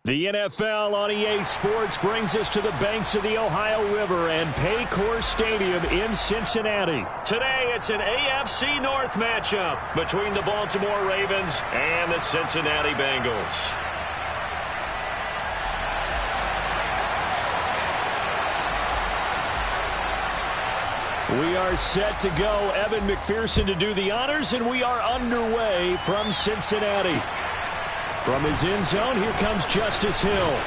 The NFL on EA Sports brings us to the banks of the Ohio River and Paycor Stadium in Cincinnati. Today, it's an AFC North matchup between the Baltimore Ravens and the Cincinnati Bengals. We are set to go. Evan McPherson to do the honors, and we are underway from Cincinnati. From his end zone, here comes Justice Hill.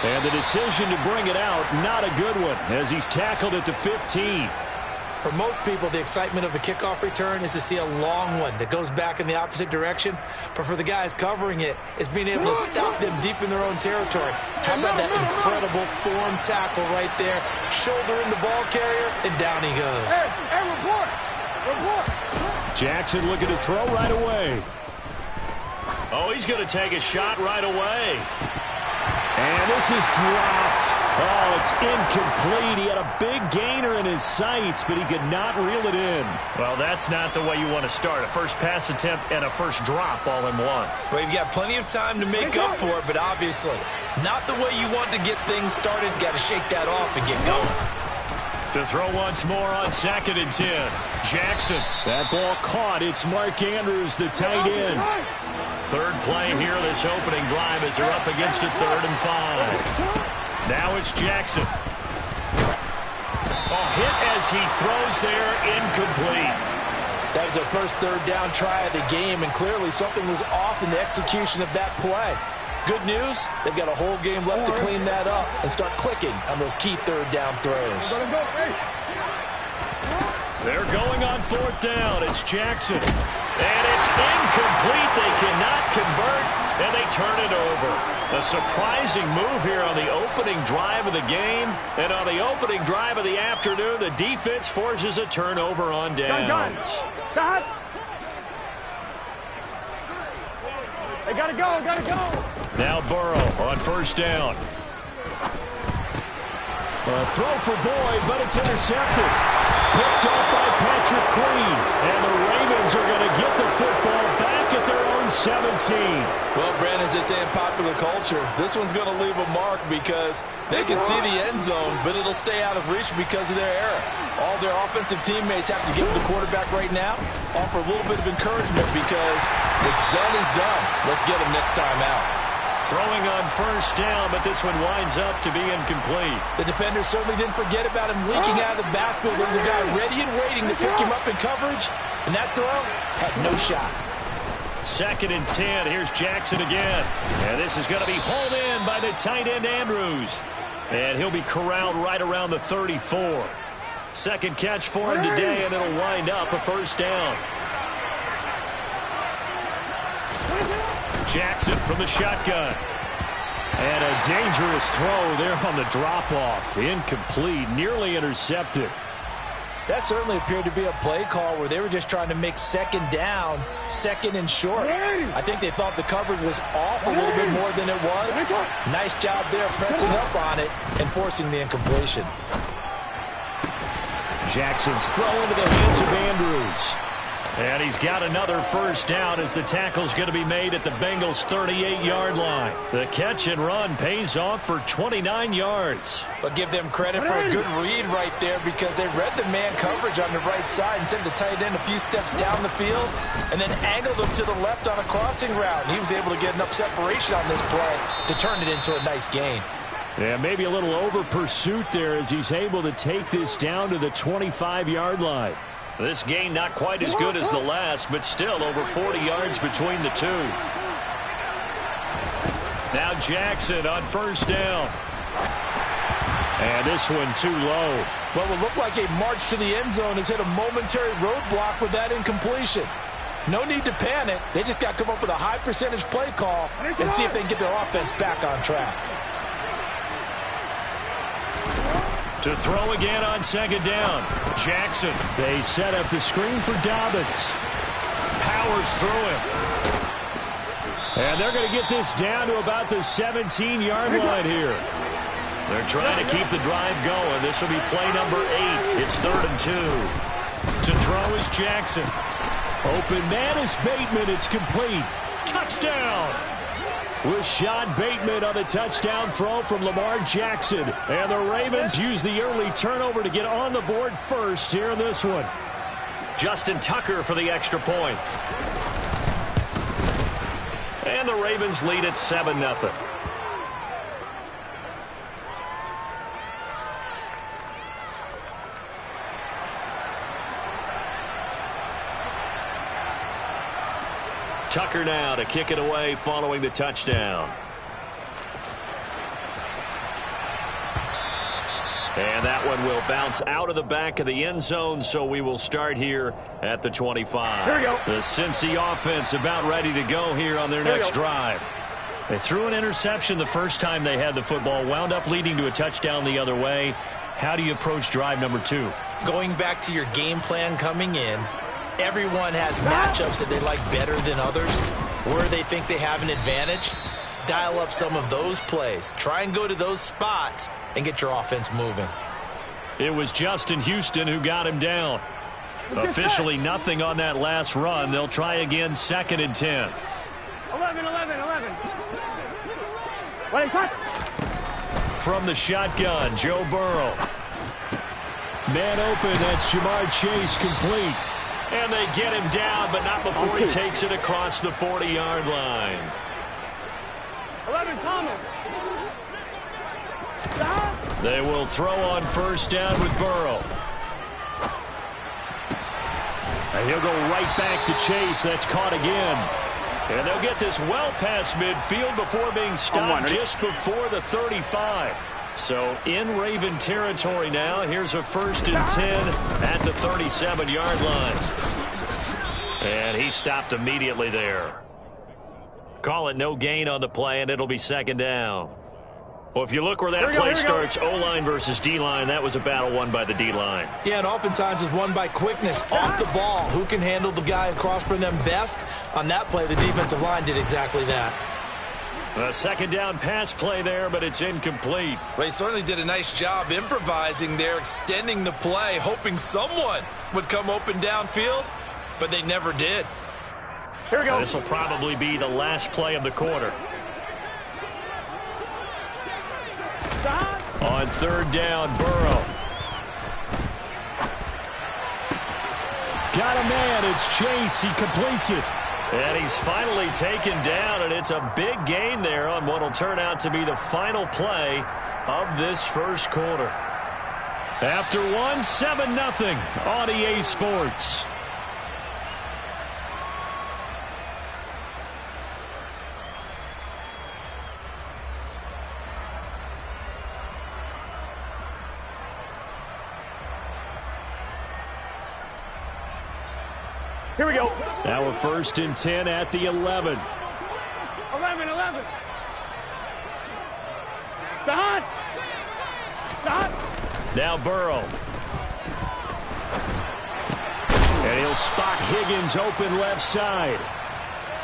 And the decision to bring it out, not a good one, as he's tackled at the 15. For most people, the excitement of the kickoff return is to see a long one that goes back in the opposite direction. But for the guys covering it, it's being able to stop them deep in their own territory. How about that incredible form tackle right there? Shoulder in the ball carrier, and down he goes. Hey, report. Jackson looking to throw right away. Oh, he's going to take a shot right away. And this is dropped. Oh, it's incomplete. He had a big gainer in his sights, but he could not reel it in. Well, that's not the way you want to start. A first pass attempt and a first drop all in one. Well, you've got plenty of time to make up for it, but obviously not the way you want to get things started. Got to shake that off and get going. To throw once more on 2nd and 10. Jackson. That ball caught. It's Mark Andrews, the tight end. Third play here, this opening drive as they're up against a 3rd and 5. Now it's Jackson. A hit as he throws there, incomplete. That was their first 3rd down try of the game, and clearly something was off in the execution of that play. Good news, they've got a whole game left to clean that up and start clicking on those key 3rd down throws. They're going on 4th down. It's Jackson. And it's incomplete. They cannot convert, and they turn it over. A surprising move here on the opening drive of the game. And on the opening drive of the afternoon, the defense forces a turnover on downs. Stop. They gotta go. Now Burrow on 1st down. A throw for Boyd, but it's intercepted. Picked off by Patrick Queen. And the Ravens are going to get the football back at their own 17. Well, Brandon, as they say in popular culture, this one's going to leave a mark because they can see the end zone, but it'll stay out of reach because of their error. All their offensive teammates have to give the quarterback right now, offer a little bit of encouragement because what's done is done. Let's get him next time out. Throwing on 1st down, but this one winds up to be incomplete. The defender certainly didn't forget about him leaking out of the backfield. There was a guy ready and waiting to pick him up in coverage, and that throw had no shot. 2nd and 10. Here's Jackson again. And this is going to be hauled in by the tight end Andrews. And he'll be corralled right around the 34. Second catch for him today, and it'll wind up a 1st down. Jackson from the shotgun. And a dangerous throw there on the drop-off. Incomplete, nearly intercepted. That certainly appeared to be a play call where they were just trying to make 2nd down, 2nd and short. I think they thought the coverage was off a little bit more than it was. Nice job there pressing up on it and forcing the incompletion. Jackson's throw into the hands of Andrews. And he's got another 1st down as the tackle's going to be made at the Bengals' 38-yard line. The catch and run pays off for 29 yards. But give them credit for a good read right there because they read the man coverage on the right side and sent the tight end a few steps down the field and then angled him to the left on a crossing route. And he was able to get enough separation on this play to turn it into a nice gain. Yeah, maybe a little over pursuit there as he's able to take this down to the 25-yard line. This gain not quite as good as the last, but still over 40 yards between the two. Now Jackson on 1st down. And this one too low. Well, it looked like a march to the end zone has hit a momentary roadblock with that incompletion. No need to panic. They just got to come up with a high percentage play call and see if they can get their offense back on track. To throw again on 2nd down. Jackson. They set up the screen for Dobbins. Powers through him. And they're going to get this down to about the 17-yard line here. They're trying to keep the drive going. This will be play number 8. It's 3rd and 2. To throw is Jackson. Open man is Bateman. It's complete. Touchdown. Rashad Bateman on the touchdown throw from Lamar Jackson. And the Ravens use the early turnover to get on the board first here in this one. Justin Tucker for the extra point. And the Ravens lead at 7-0. Tucker now to kick it away following the touchdown. And that one will bounce out of the back of the end zone, so we will start here at the 25. Here we go. The Cincy offense about ready to go here on their next drive. They threw an interception the first time they had the football, wound up leading to a touchdown the other way. How do you approach drive number 2? Going back to your game plan coming in, everyone has matchups that they like better than others, where they think they have an advantage. Dial up some of those plays. Try and go to those spots and get your offense moving. It was Justin Houston who got him down. Officially nothing on that last run. They'll try again, 2nd and 10. 11. Wait, cut. From the shotgun, Joe Burrow. Man open, that's Jamar Chase, complete. And they get him down, but not before he takes it across the 40-yard line. 11, Thomas. They will throw on first down with Burrow. And he'll go right back to Chase. That's caught again. And they'll get this well past midfield before being stopped just before the 35. So in Raven territory now. Here's a 1st and 10 at the 37-yard line. And he stopped immediately there. Call it no gain on the play, and it'll be 2nd down. Well, if you look where that play starts, O-line versus D-line, that was a battle won by the D-line. Yeah, and oftentimes it's won by quickness off the ball. Who can handle the guy across from them best? On that play, the defensive line did exactly that. A 2nd down pass play there, but it's incomplete. Well, he certainly did a nice job improvising there, extending the play, hoping someone would come open downfield, but they never did. Here we go. This will probably be the last play of the quarter. On 3rd down, Burrow. Got a man. It's Chase. He completes it. And he's finally taken down, and it's a big gain there on what will turn out to be the final play of this first quarter. After 7-0 on EA Sports. Here we go. Now a 1st and 10 at the 11. 11. Stop. Now Burrow. And he'll spot Higgins open left side.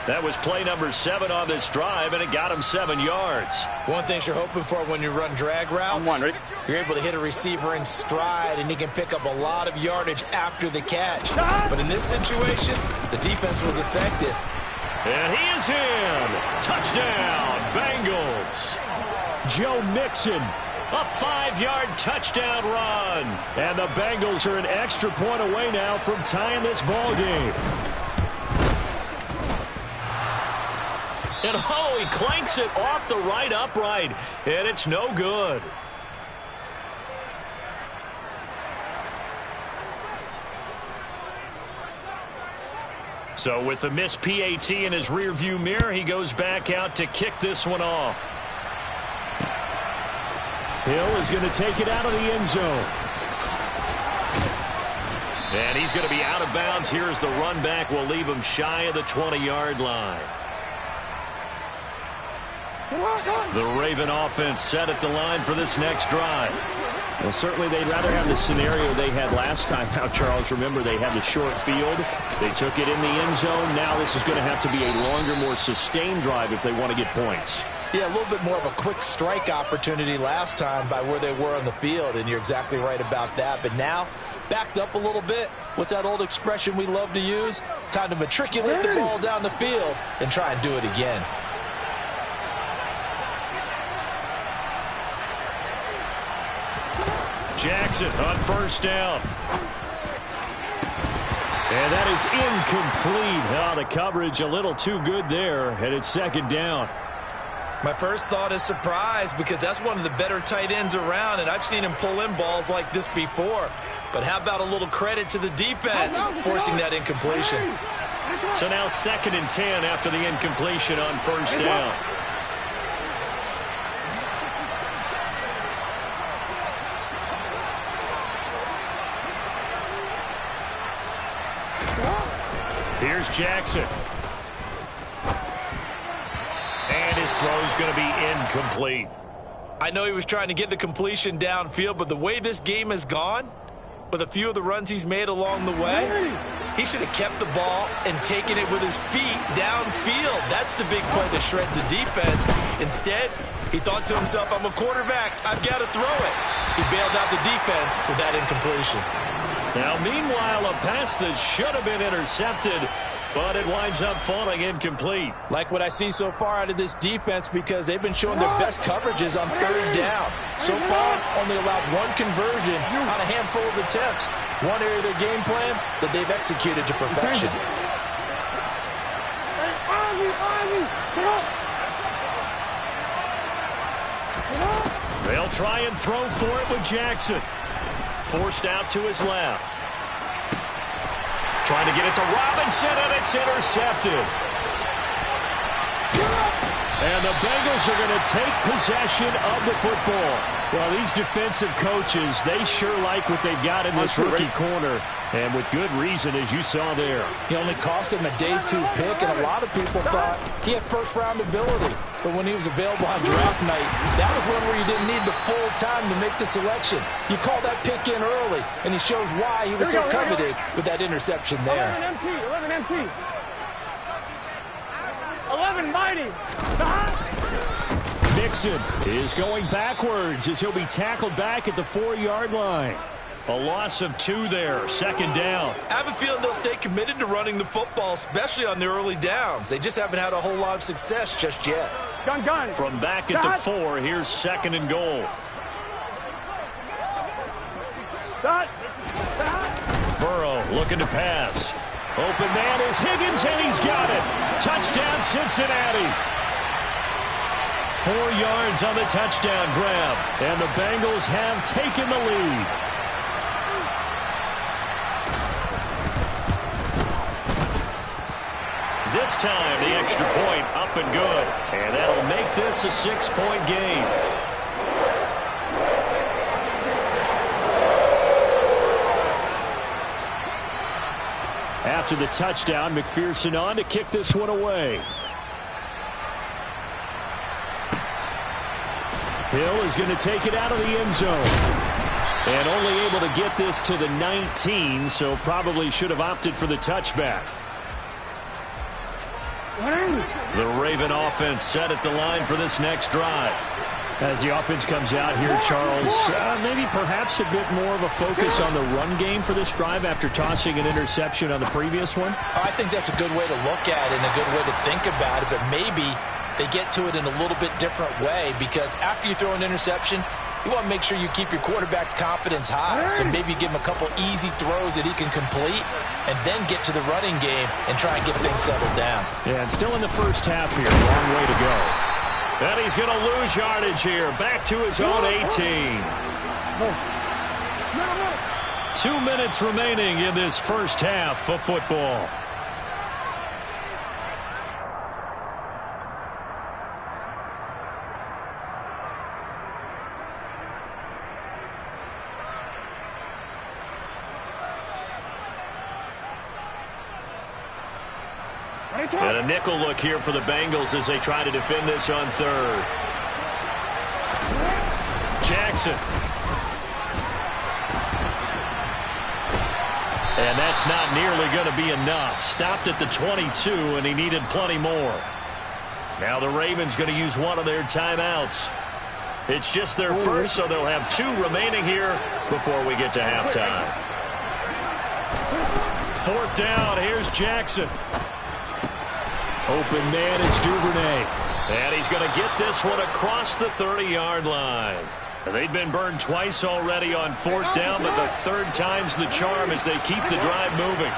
That was play number 7 on this drive, and it got him 7 yards. One thing you're hoping for when you run drag routes, you're able to hit a receiver in stride, and he can pick up a lot of yardage after the catch. But in this situation, the defense was effective. And he is in. Touchdown, Bengals. Joe Mixon, a 5-yard touchdown run. And the Bengals are an extra point away now from tying this ball game. And oh, he clanks it off the right upright, and it's no good. So with the missed PAT in his rearview mirror, he goes back out to kick this one off. Hill is going to take it out of the end zone. And he's going to be out of bounds. Here's the run back. Will leave him shy of the 20-yard line. The Raven offense set at the line for this next drive. Well, certainly they'd rather have the scenario they had last time out, Charles. Remember, they had the short field. They took it in the end zone. Now this is going to have to be a longer, more sustained drive if they want to get points. Yeah, a little bit more of a quick strike opportunity last time by where they were on the field, and you're exactly right about that. But now, backed up a little bit. What's that old expression we love to use? Time to matriculate the ball down the field and try and do it again. Jackson on first down. And that is incomplete. Oh, the coverage a little too good there, and it's second down. My first thought is surprise, because that's one of the better tight ends around, and I've seen him pull in balls like this before. But how about a little credit to the defense forcing that incompletion? So now 2nd and 10 after the incompletion on first down. Here's Jackson. And his throw's going to be incomplete. I know he was trying to get the completion downfield, but the way this game has gone, with a few of the runs he's made along the way, he should have kept the ball and taken it with his feet downfield. That's the big play that shreds the defense. Instead, he thought to himself, I'm a quarterback, I've got to throw it. He bailed out the defense with that incompletion. Now, meanwhile, a pass that should have been intercepted, but it winds up falling incomplete. Like what I see so far out of this defense, because they've been showing their best coverages on third down. So far, only allowed one conversion on a handful of attempts. One area of their game plan that they've executed to perfection. They'll try and throw for it with Jackson. Forced out to his left. Trying to get it to Robinson, and it's intercepted. And the Bengals are going to take possession of the football. Well, these defensive coaches, they sure like what they've got in this rookie corner. And with good reason, as you saw there. He only cost him a day 2 pick, and a lot of people thought he had first-round ability. But when he was available on draft night, that was one where you didn't need the full time to make the selection. You call that pick in early, and he shows why he was so coveted with that interception there. 11 MT. 11 mighty. Mixon is going backwards as he'll be tackled back at the 4-yard line. A loss of 2 there, second down. I have a feeling they'll stay committed to running the football, especially on the early downs. They just haven't had a whole lot of success just yet. Gun. From back at the 4, here's 2nd and goal. Burrow looking to pass. Open man is Higgins, and he's got it. Touchdown, Cincinnati. 4 yards on the touchdown grab, and the Bengals have taken the lead. This time, the extra point up and good. And that'll make this a 6-point game. After the touchdown, McPherson on to kick this one away. Hill is going to take it out of the end zone. And only able to get this to the 19, so probably should have opted for the touchback. The Raven offense set at the line for this next drive. As the offense comes out here, Charles, maybe perhaps a bit more of a focus on the run game for this drive after tossing an interception on the previous one? I think that's a good way to look at it and a good way to think about it, but maybe they get to it in a little bit different way, because after you throw an interception, you want to make sure you keep your quarterback's confidence high. So maybe give him a couple easy throws that he can complete and then get to the running game and try and get things settled down. Yeah, and still in the first half here. Long way to go. And he's going to lose yardage here. Back to his own 18. 2 minutes remaining in this first half of football. And a nickel look here for the Bengals as they try to defend this on third. Jackson. And that's not nearly going to be enough. Stopped at the 22, and he needed plenty more. Now the Ravens going to use one of their timeouts. It's just their first, so they'll have 2 remaining here before we get to halftime. 4th down, here's Jackson. Open man is Duvernay. And he's going to get this one across the 30-yard line. They've been burned twice already on fourth down, but the third time's the charm as they keep the drive moving.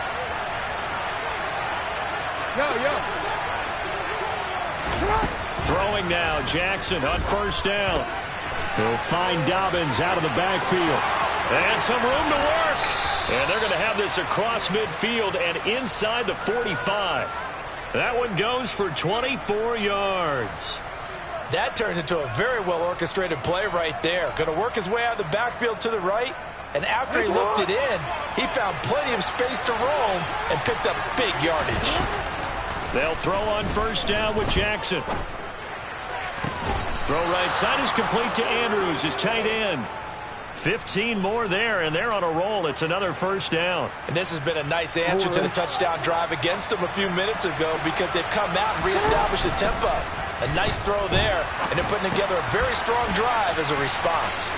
Throwing now, Jackson on first down. He'll find Dobbins out of the backfield. And some room to work. And they're going to have this across midfield and inside the 45. That one goes for 24 yards. That turns into a very well-orchestrated play right there. Going to work his way out of the backfield to the right. And after he looked it in, he found plenty of space to roam and picked up big yardage. They'll throw on first down with Jackson. Throw right side is complete to Andrews, his tight end. 15 more there, and they're on a roll. It's another first down. And this has been a nice answer to the touchdown drive against them a few minutes ago because they've come out and reestablished the tempo. A nice throw there, and they're putting together a very strong drive as a response.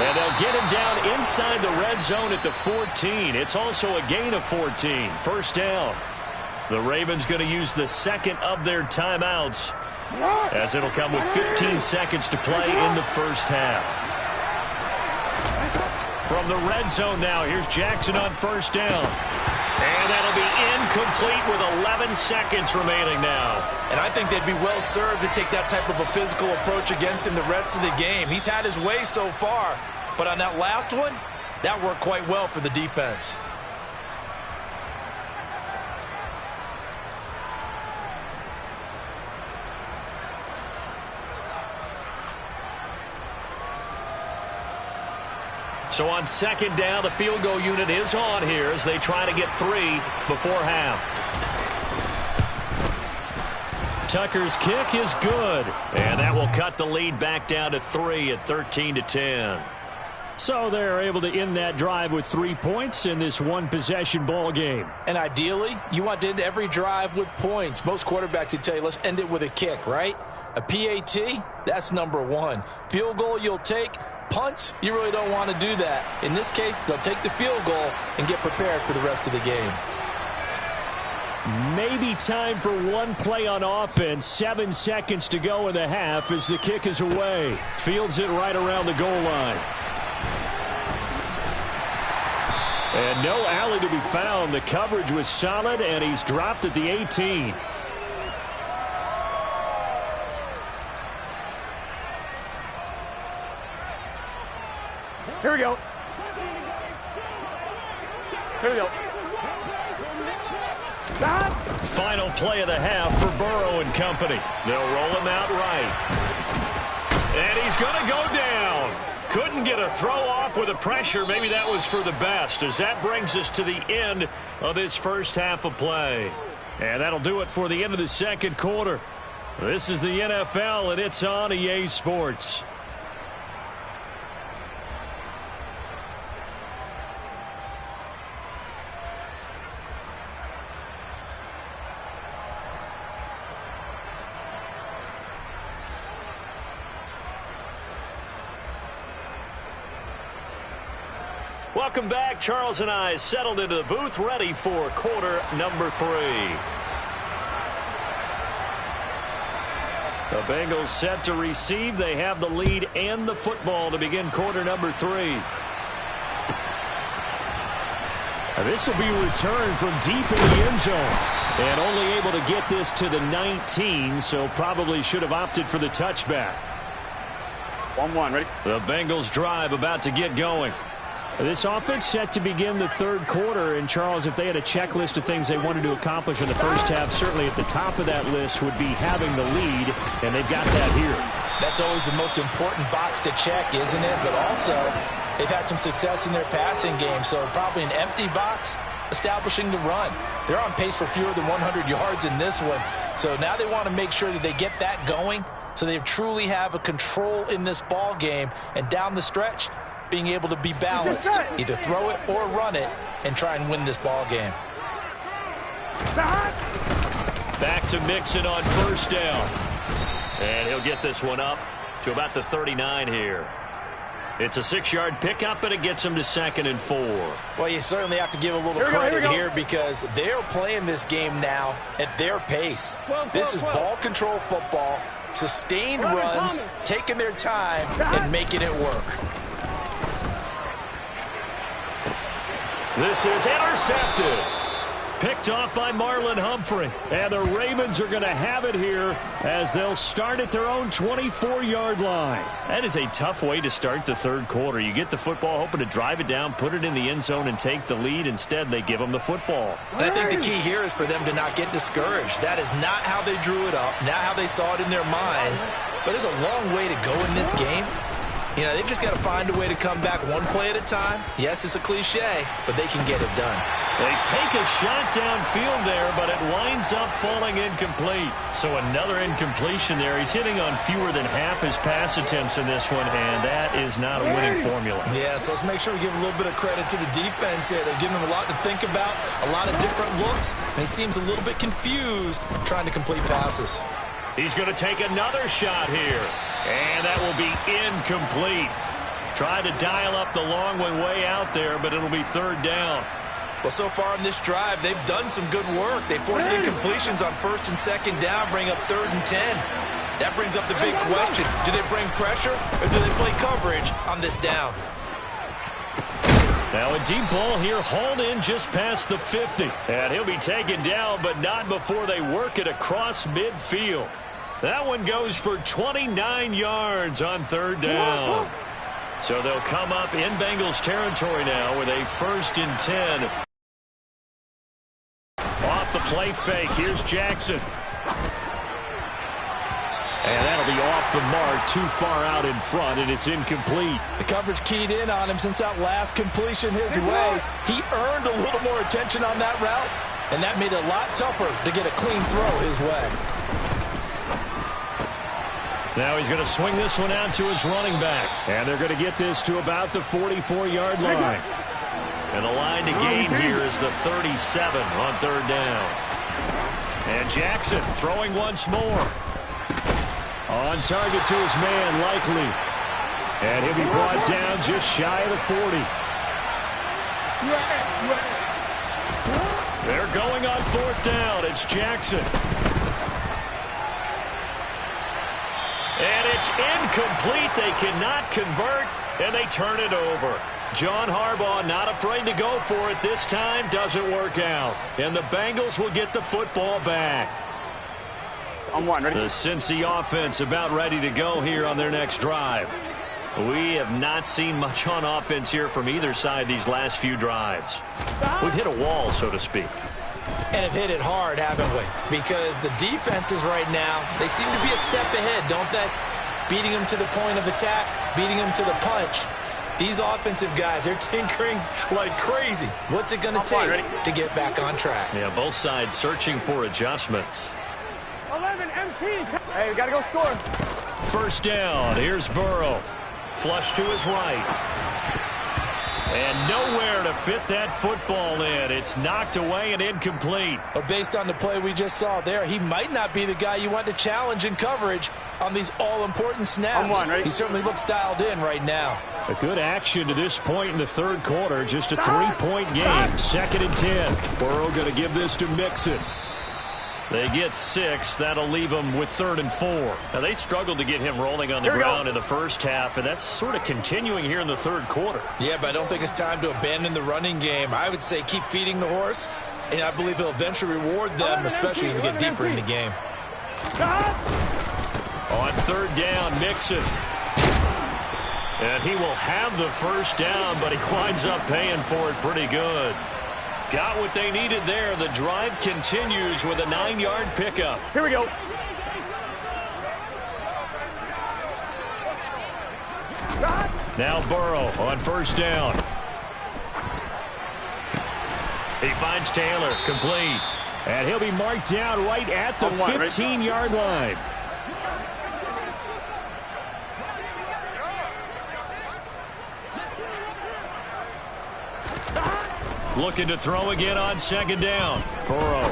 And they'll get him down inside the red zone at the 14. It's also a gain of 14. First down. The Ravens going to use the second of their timeouts as it'll come with 15 seconds to play in the first half. From the red zone now, here's Jackson on first down. And that'll be incomplete with 11 seconds remaining now. And I think they'd be well served to take that type of a physical approach against him the rest of the game. He's had his way so far, but on that last one, that worked quite well for the defense. So on second down, the field goal unit is on here as they try to get 3 before half. Tucker's kick is good, and that will cut the lead back down to 3 at 13-10. So they're able to end that drive with 3 points in this one-possession ball game. And ideally, you want to end every drive with points. Most quarterbacks would tell you, let's end it with a kick, right? A PAT, that's number 1. Field goal you'll take. Punts, you really don't want to do that. In this case, they'll take the field goal and get prepared for the rest of the game. Maybe time for one play on offense. 7 seconds to go in the half as the kick is away. Fields it right around the goal line. And no alley to be found. The coverage was solid, and he's dropped at the 18. Here we go. Here we go. Final play of the half for Burrow and company. They'll roll him out right. And he's going to go down. Couldn't get a throw off with the pressure. Maybe that was for the best, as that brings us to the end of this first half of play. And that'll do it for the end of the second quarter. This is the NFL, and it's on EA Sports. Welcome back. Charles and I settled into the booth, ready for quarter number 3. The Bengals set to receive. They have the lead and the football to begin quarter number 3. This will be returned from deep in the end zone. And only able to get this to the 19, so probably should have opted for the touchback. 1-1, ready? The Bengals drive about to get going. This offense set to begin the third quarter. And, Charles, if they had a checklist of things they wanted to accomplish in the first half, certainly at the top of that list would be having the lead, and they've got that here. That's always the most important box to check, isn't it? But also, they've had some success in their passing game, so probably an empty box establishing the run. They're on pace for fewer than 100 yards in this one, so now they want to make sure that they get that going so they truly have a control in this ball game, and down the stretch, being able to be balanced, either throw it or run it, and try and win this ball game. Back to Mixon on first down. And he'll get this one up to about the 39 here. It's a 6-yard pickup, and it gets him to 2nd and 4. Well, you certainly have to give a little credit here because they're playing this game now at their pace. This is ball control football. sustained runs, taking their time, and making it work. This is intercepted. Picked off by Marlon Humphrey. And the Ravens are going to have it here as they'll start at their own 24-yard line. That is a tough way to start the third quarter. You get the football, hoping to drive it down, put it in the end zone, and take the lead. Instead, they give them the football. And I think the key here is for them to not get discouraged. That is not how they drew it up, not how they saw it in their minds. But there's a long way to go in this game. You know, they've just got to find a way to come back one play at a time. Yes, it's a cliche, but they can get it done. They take a shot downfield there, but it winds up falling incomplete. So another incompletion there. He's hitting on fewer than half his pass attempts in this one, and that is not a winning formula. Yeah, so let's make sure we give a little bit of credit to the defense here. They're giving him a lot to think about, a lot of different looks, and he seems a little bit confused trying to complete passes. He's going to take another shot here, and that will be incomplete. Tried to dial up the long one way out there, but it'll be third down. Well, so far in this drive, they've done some good work. They force incompletions on first and second down, bring up 3rd and 10. That brings up the big question. Do they bring pressure, or do they play coverage on this down? Now a deep ball here, hauled in just past the 50. And he'll be taken down, but not before they work it across midfield. That one goes for 29 yards on third down. So they'll come up in Bengals territory now with a 1st and 10. Off the play fake, here's Jackson. And that'll be off the mark, too far out in front, and it's incomplete. The coverage keyed in on him since that last completion his way. He earned a little more attention on that route, and that made it a lot tougher to get a clean throw his way. Now he's going to swing this one out to his running back. And they're going to get this to about the 44-yard line. And the line to gain here is the 37 on third down. And Jackson throwing once more. On target to his man, Likely. And he'll be brought down just shy of the 40. They're going on 4th down. It's Jackson. And it's incomplete. They cannot convert, and they turn it over. John Harbaugh not afraid to go for it this time. Doesn't work out. And the Bengals will get the football back. On one, ready? The Cincy offense about ready to go here on their next drive. We have not seen much on offense here from either side these last few drives. We've hit a wall, so to speak. And have hit it hard, haven't we? Because the defenses right now, they seem to be a step ahead, don't they? Beating them to the point of attack, beating them to the punch. These offensive guys, they're tinkering like crazy. What's it going to take to get back on track? Yeah, both sides searching for adjustments. 11 MT. Hey, we got to go score. 1st down. Here's Burrow. Flush to his right. And nowhere to fit that football in. It's knocked away and incomplete. But based on the play we just saw there, he might not be the guy you want to challenge in coverage on these all-important snaps. He certainly looks dialed in right now. A good action to this point in the third quarter. Just a 3-point game. 2nd and 10. Burrow going to give this to Mixon. They get 6. That'll leave them with 3rd and 4. Now, they struggled to get him rolling on the ground in the first half, and that's sort of continuing here in the third quarter. Yeah, but I don't think it's time to abandon the running game. I would say keep feeding the horse, and I believe he'll eventually reward them, especially as we get deeper in the game. On 3rd down, Mixon. And he will have the 1st down, but he winds up paying for it pretty good. Got what they needed there. The drive continues with a 9-yard pickup. Here we go. Now Burrow on 1st down. He finds Taylor, complete. And he'll be marked down right at the 15-yard line. Looking to throw again on 2nd down. Burrow.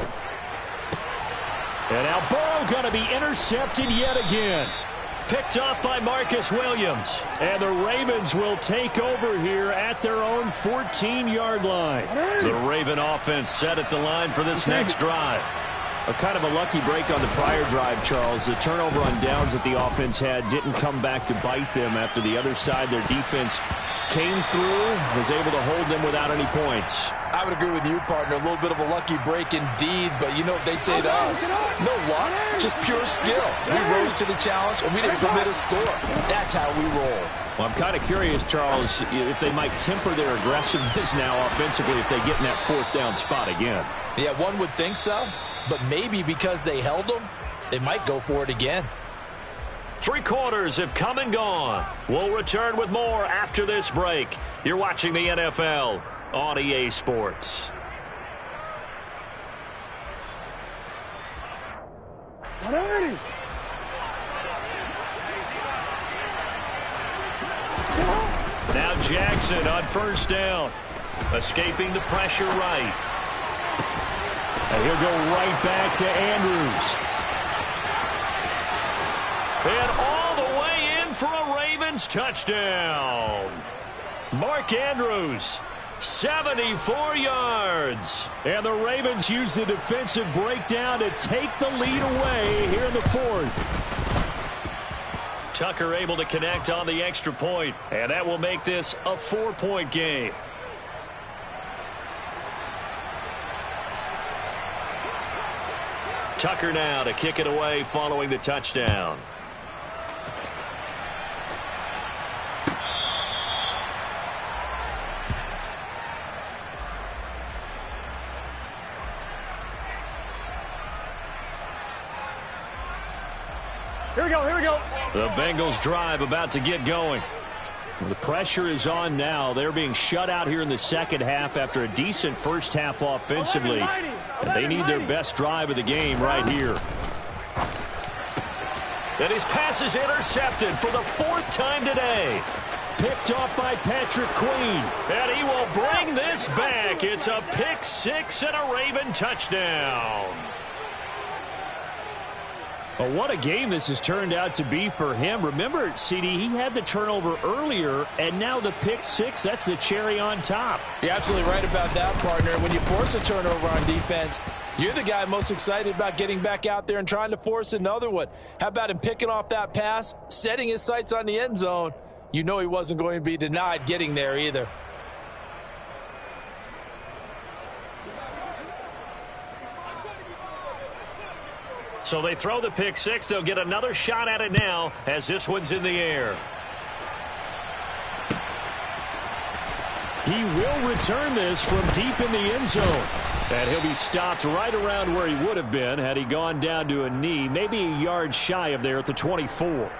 And now Burrow going to be intercepted yet again. Picked off by Marcus Williams. And the Ravens will take over here at their own 14-yard line. The Raven offense set at the line for this next drive. A kind of a lucky break on the prior drive, Charles. The turnover on downs that the offense had didn't come back to bite them after the other side. Their defense came through, was able to hold them without any points. I would agree with you, partner. A little bit of a lucky break indeed, but you know what they'd say to us? No luck, just pure skill. We rose to the challenge, and we didn't permit a score. That's how we roll. Well, I'm kind of curious, Charles, if they might temper their aggressiveness now offensively if they get in that fourth down spot again. Yeah, one would think so, but maybe because they held them, they might go for it again. 3 quarters have come and gone. We'll return with more after this break. You're watching the NFL on EA Sports. Now Jackson on first down. Escaping the pressure right. And he'll go right back to Andrews. And all the way in for a Ravens touchdown. Mark Andrews, 74 yards. And the Ravens use the defensive breakdown to take the lead away here in the fourth. Tucker able to connect on the extra point, and that will make this a 4-point game. Tucker now to kick it away following the touchdown. Here we go, here we go. The Bengals drive about to get going. The pressure is on now. They're being shut out here in the second half after a decent first half offensively. And they need their best drive of the game right here. And his pass is intercepted for the 4th time today. Picked off by Patrick Queen. And he will bring this back. It's a pick 6 and a Raven touchdown. Well, what a game this has turned out to be for him. Remember, CD, he had the turnover earlier, and now the pick 6, that's the cherry on top. You're absolutely right about that, partner. When you force a turnover on defense, you're the guy most excited about getting back out there and trying to force another one. How about him picking off that pass, setting his sights on the end zone? You know he wasn't going to be denied getting there either. So they throw the pick 6. They'll get another shot at it now as this one's in the air. He will return this from deep in the end zone. And he'll be stopped right around where he would have been had he gone down to a knee, maybe a yard shy of there at the 24.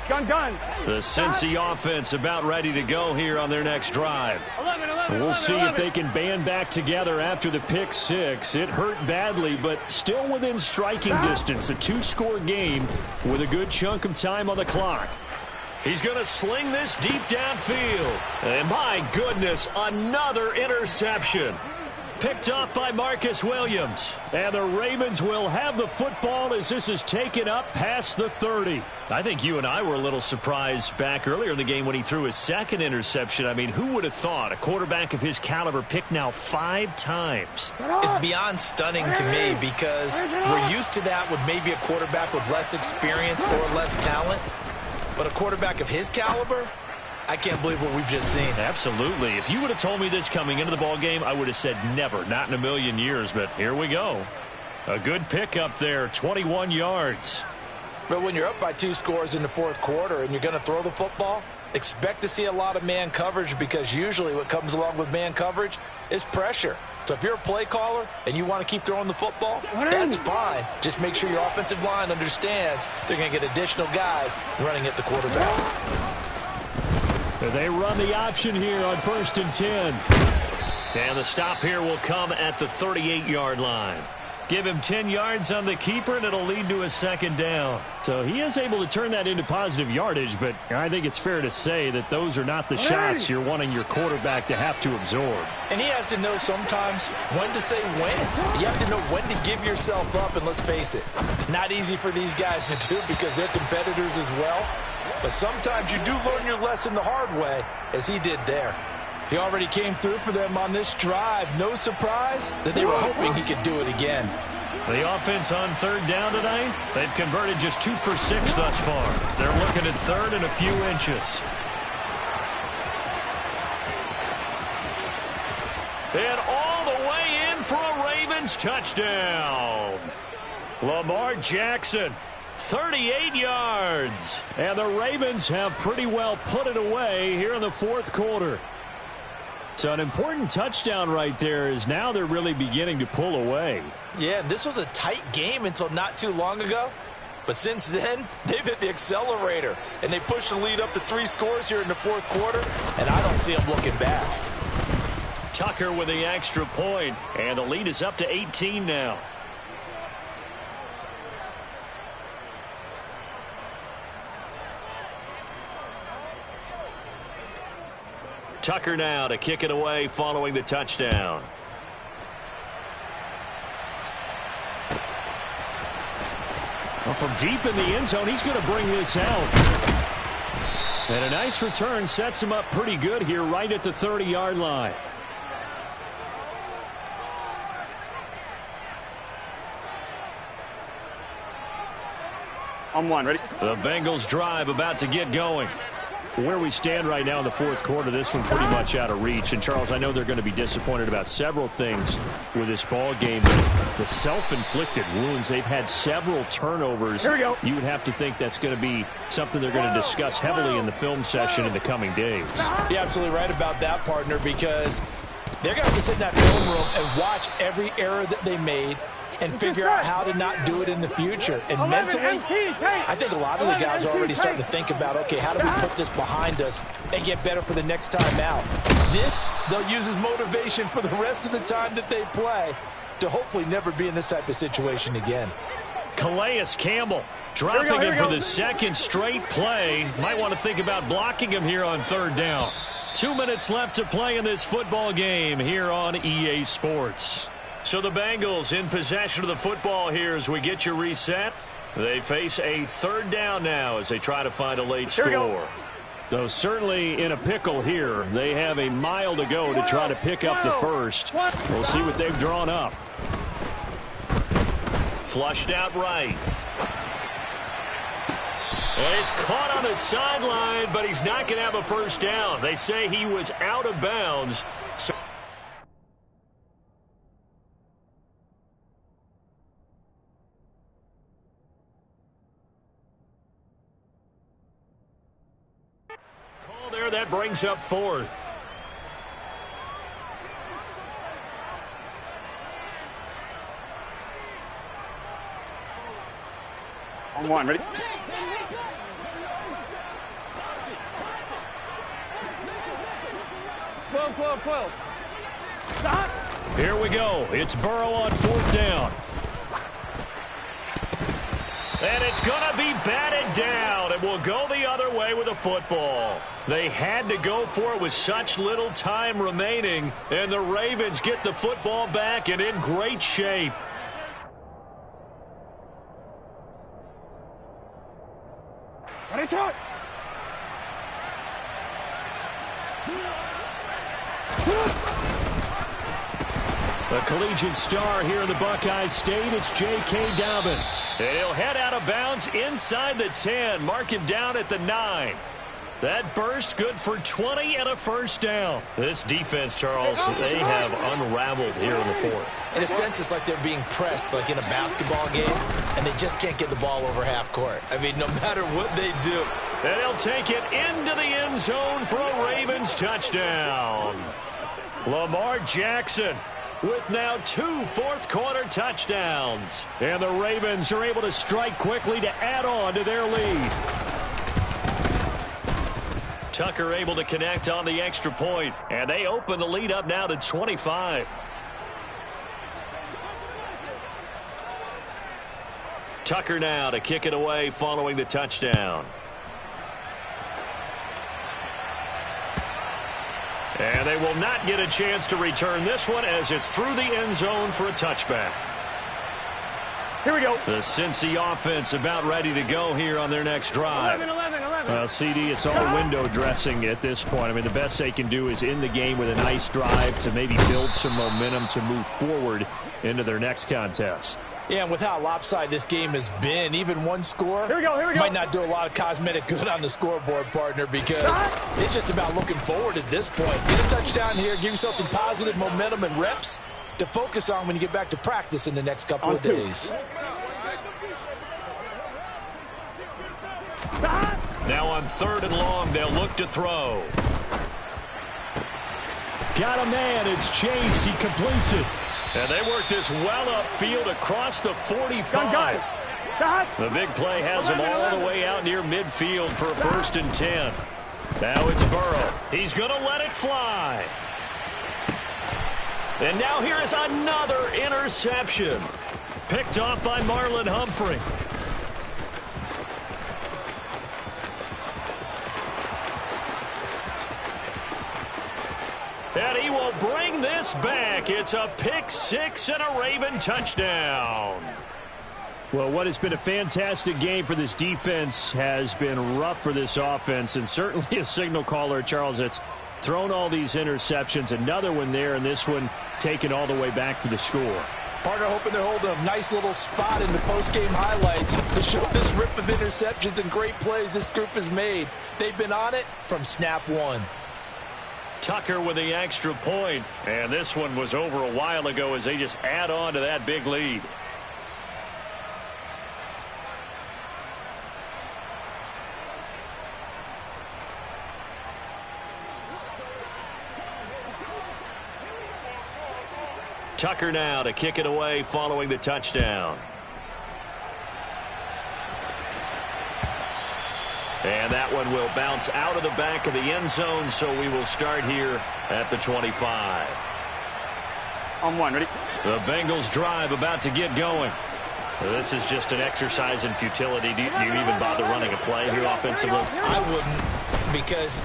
Gun. The Cincy offense about ready to go here on their next drive. 11, we'll see if they can band back together after the pick 6. It hurt badly, but still within striking distance. A 2-score game with a good chunk of time on the clock. He's going to sling this deep downfield. And my goodness, another interception. Picked off by Marcus Williams. And the Ravens will have the football as this is taken up past the 30. I think you and I were a little surprised back earlier in the game when he threw his second interception. I mean, who would have thought a quarterback of his caliber picked now 5 times? It's beyond stunning to me because we're used to that with maybe a quarterback with less experience or less talent. But a quarterback of his caliber, I can't believe what we've just seen. Absolutely. If you would have told me this coming into the ball game, I would have said never, not in a million years. But here we go. A good pickup there, 21 yards. But when you're up by 2 scores in the 4th quarter and you're going to throw the football, expect to see a lot of man coverage because usually what comes along with man coverage is pressure. So if you're a play caller and you want to keep throwing the football, that's fine. Just make sure your offensive line understands they're going to get additional guys running at the quarterback. They run the option here on 1st and 10. And the stop here will come at the 38-yard line. Give him 10 yards on the keeper, and it'll lead to a 2nd down. So he is able to turn that into positive yardage, but I think it's fair to say that those are not the shots you're wanting your quarterback to have to absorb. And he has to know sometimes when to say when. You have to know when to give yourself up, and let's face it, not easy for these guys to do because they're competitors as well. But sometimes you do learn your lesson the hard way, as he did there. He already came through for them on this drive. No surprise that they were hoping he could do it again. The offense on third down tonight, they've converted just 2 for 6 thus far. They're looking at third and a few inches. And all the way in for a Ravens touchdown. Lamar Jackson, 38 yards. And the Ravens have pretty well put it away here in the fourth quarter. So an important touchdown right there is now they're really beginning to pull away. Yeah, this was a tight game until not too long ago. But since then, they've hit the accelerator. And they pushed the lead up to 3 scores here in the fourth quarter. And I don't see them looking back. Tucker with the extra point. And the lead is up to 18 now. Tucker now to kick it away following the touchdown. Well, from deep in the end zone, he's going to bring this out. And a nice return sets him up pretty good here right at the 30-yard line. On one, ready? The Bengals drive about to get going. Where we stand right now in the fourth quarter, this one pretty much out of reach. And, Charles, I know they're going to be disappointed about several things with this ball game. But the self-inflicted wounds, they've had several turnovers. Here we go. You would have to think that's going to be something they're going to discuss heavily in the film session in the coming days. You're absolutely right about that, partner, because they're going to have to sit in that film room and watch every error that they made and figure out how to not do it in the future. And mentally, I think a lot of the guys are already starting to think about, okay, how do we put this behind us and get better for the next time out? This, they'll use as motivation for the rest of the time that they play to hopefully never be in this type of situation again. Calais Campbell dropping him for the second straight play. Might want to think about blocking him here on third down. 2 minutes left to play in this football game here on EA Sports. So the Bengals in possession of the football here as we get you reset. They face a third down now as they try to find a late score. Though certainly in a pickle here. They have a mile to go to try to pick up the first. We'll see what they've drawn up. Flushed out right. And he's caught on the sideline, but he's not going to have a first down. They say he was out of bounds. So that brings up fourth. On one, ready? Twelve. Stop. Here we go. It's Burrow on fourth down. And it's going to be batted down. It will go the other way with the football. They had to go for it with such little time remaining. And the Ravens get the football back and in great shape. Ready, shot. The collegiate star here in the Buckeye State, it's J.K. Dobbins. And he'll head out of bounds inside the 10. Mark him down at the 9. That burst good for 20 and a first down. This defense, Charles, they have unraveled here in the fourth. In a sense, it's like they're being pressed like in a basketball game, and they just can't get the ball over half court. I mean, no matter what they do. And he'll take it into the end zone for a Ravens touchdown. Lamar Jackson with now 2 fourth-quarter touchdowns. And the Ravens are able to strike quickly to add on to their lead. Tucker able to connect on the extra point. And they open the lead up now to 25. Tucker now to kick it away following the touchdown. And they will not get a chance to return this one as it's through the end zone for a touchback. Here we go. The Cincy offense about ready to go here on their next drive. 11. Well, CD, it's all window dressing at this point. I mean, the best they can do is end the game with a nice drive to maybe build some momentum to move forward into their next contest. Yeah, and with how lopsided this game has been, even one score Here we go. might not do a lot of cosmetic good on the scoreboard, partner, because it's just about looking forward at this point. Get a touchdown here, give yourself some positive momentum and reps to focus on when you get back to practice in the next couple of days. Now on 3rd and long, they'll look to throw. Got a man. It's Chase. He completes it. And they work this well upfield across the 45. The big play has him all the way out near midfield for a 1st and 10. Now it's Burrow. He's going to let it fly. And now here is another interception. Picked off by Marlon Humphrey. And he will bring this back. It's a pick six and a Raven touchdown. Well, what has been a fantastic game for this defense has been rough for this offense, and certainly a signal caller, Charles, that's thrown all these interceptions. Another one there, and this one taken all the way back for the score. Partner hoping they're holding a nice little spot in the post-game highlights to show this rip of interceptions and great plays this group has made. They've been on it from snap one. Tucker with the extra point, and this one was over a while ago as they just add on to that big lead. Tucker now to kick it away following the touchdown. And that one will bounce out of the back of the end zone, so we will start here at the 25. On one, ready? The Bengals drive about to get going. This is just an exercise in futility. Do you even bother running a play here offensively? I wouldn't, because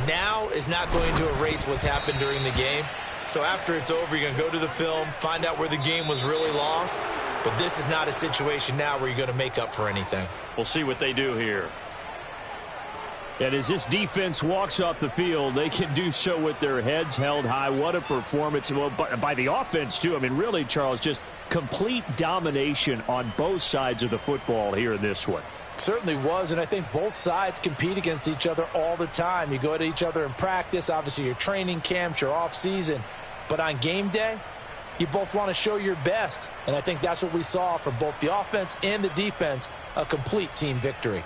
now is not going to erase what's happened during the game. So after it's over, you're going to go to the film, find out where the game was really lost. But this is not a situation now where you're going to make up for anything. We'll see what they do here. And as this defense walks off the field, they can do so with their heads held high. What a performance. Well, by the offense, too. I mean, really, Charles, just complete domination on both sides of the football here in this one. Certainly was, and I think both sides compete against each other all the time. You go at each other in practice, obviously your training camps, your off-season. But on game day, you both want to show your best. And I think that's what we saw from both the offense and the defense, a complete team victory.